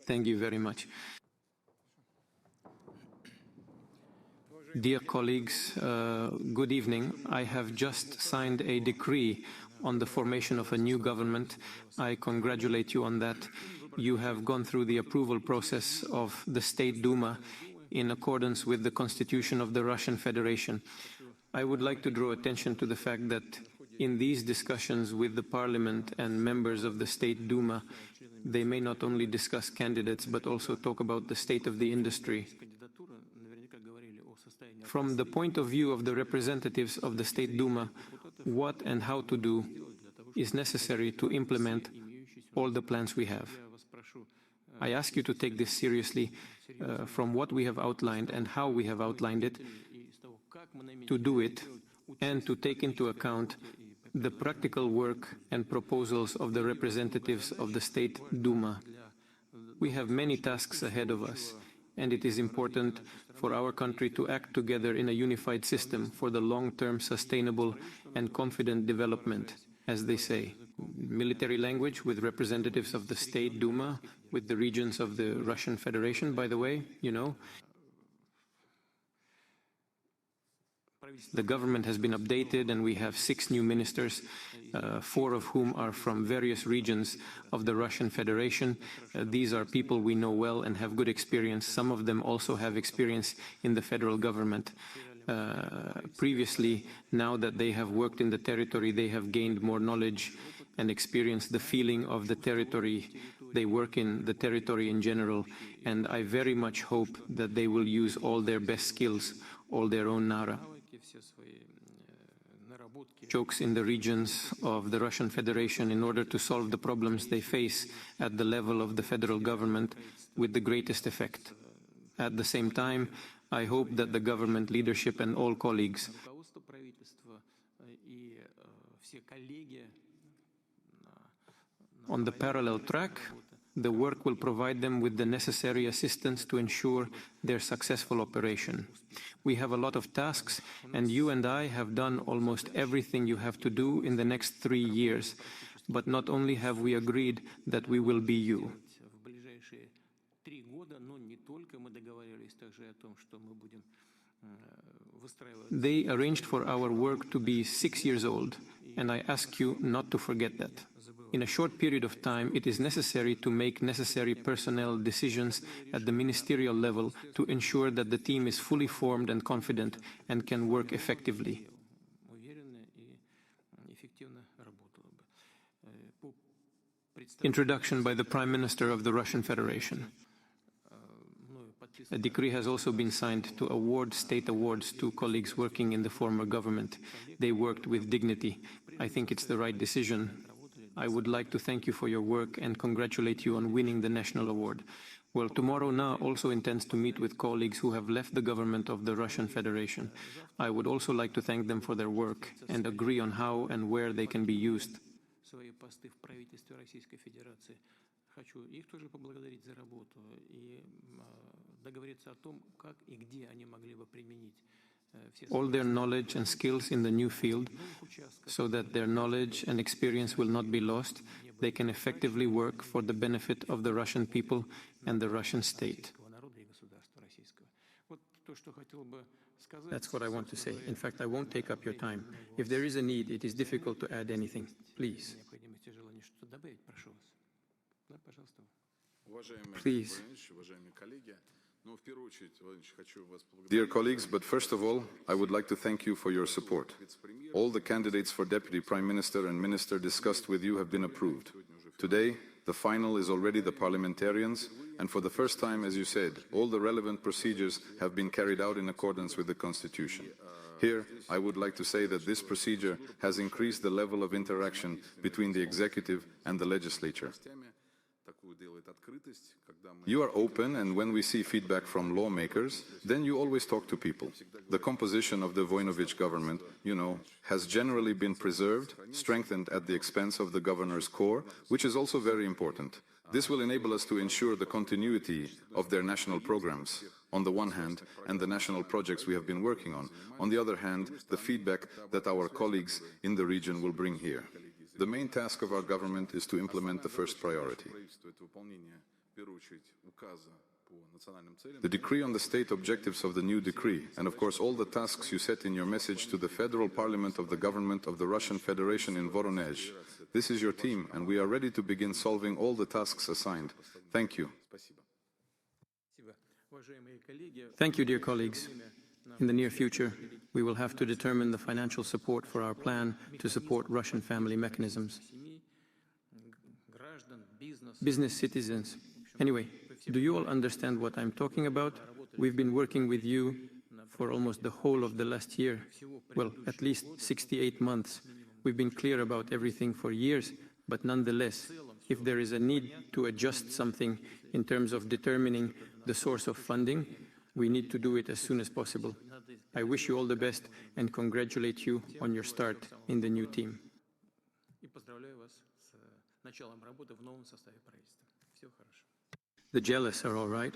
Thank you very much. Dear colleagues, good evening. I have just signed a decree on the formation of a new government. I congratulate you on that. You have gone through the approval process of the State Duma in accordance with the Constitution of the Russian Federation. I would like to draw attention to the fact that in these discussions with the Parliament and members of the State Duma, they may not only discuss candidates but also talk about the state of the industry. From the point of view of the representatives of the State Duma, what and how to do is necessary to implement all the plans we have. I ask you to take this seriously from what we have outlined and how we have outlined it, to do it and to take into account the practical work and proposals of the representatives of the State Duma. We have many tasks ahead of us, and it is important for our country to act together in a unified system for the long-term sustainable and confident development, as they say. Military language with representatives of the State Duma, with the regions of the Russian Federation, by the way, you know. The government has been updated and we have 6 new ministers, 4 of whom are from various regions of the Russian Federation. These are people we know well and have good experience. Some of them also have experience in the federal government. Previously, now that they have worked in the territory, they have gained more knowledge and experienced the feeling of the territory they work in, the territory in general, and I very much hope that they will use all their best skills, all their own nara. Jokes in the regions of the Russian Federation in order to solve the problems they face at the level of the federal government with the greatest effect. At the same time, I hope that the government leadership and all colleagues on the parallel track, the work will provide them with the necessary assistance to ensure their successful operation. We have a lot of tasks, and you and I have done almost everything you have to do in the next 3 years. But not only have we agreed that we will be you. They arranged for our work to be 6 years old, and I ask you not to forget that. In a short period of time, it is necessary to make necessary personnel decisions at the ministerial level to ensure that the team is fully formed and confident and can work effectively. Introduction by the Prime Minister of the Russian Federation. A decree has also been signed to award state awards to colleagues working in the former government. They worked with dignity. I think it's the right decision. I would like to thank you for your work and congratulate you on winning the national award. Well, tomorrow Na also intends to meet with colleagues who have left the government of the Russian Federation. I would also like to thank them for their work and agree on how and where they can be used. Хочу их тоже поблагодарить за работу и договориться о том, как и где они могли бы применить all their knowledge and skills in the new field, so that their knowledge and experience will not be lost. They can effectively work for the benefit of the Russian people and the Russian state. That's what I want to say. In fact, I won't take up your time. If there is a need, it is difficult to add anything. Please. Please. Dear colleagues, but first of all, I would like to thank you for your support. All the candidates for Deputy Prime Minister and Minister discussed with you have been approved. Today, the final is already the parliamentarians, and for the first time, as you said, all the relevant procedures have been carried out in accordance with the Constitution. Here, I would like to say that this procedure has increased the level of interaction between the executive and the legislature. You are open, and when we see feedback from lawmakers, then you always talk to people. The composition of the Voinovich government, you know, has generally been preserved, strengthened at the expense of the governor's corps, which is also very important. This will enable us to ensure the continuity of their national programs, on the one hand, and the national projects we have been working on the other hand, the feedback that our colleagues in the region will bring here. The main task of our government is to implement the first priority. The decree on the state objectives of the new decree, and of course all the tasks you set in your message to the Federal Parliament of the Government of the Russian Federation in Voronezh. This is your team, and we are ready to begin solving all the tasks assigned. Thank you. Thank you, dear colleagues. In the near future, we will have to determine the financial support for our plan to support Russian family mechanisms. Business, citizens. Anyway, do you all understand what I'm talking about? We've been working with you for almost the whole of the last year. Well, at least 68 months. We've been clear about everything for years, but nonetheless, if there is a need to adjust something in terms of determining the source of funding, we need to do it as soon as possible. I wish you all the best and congratulate you on your start in the new team. The jealous are all right.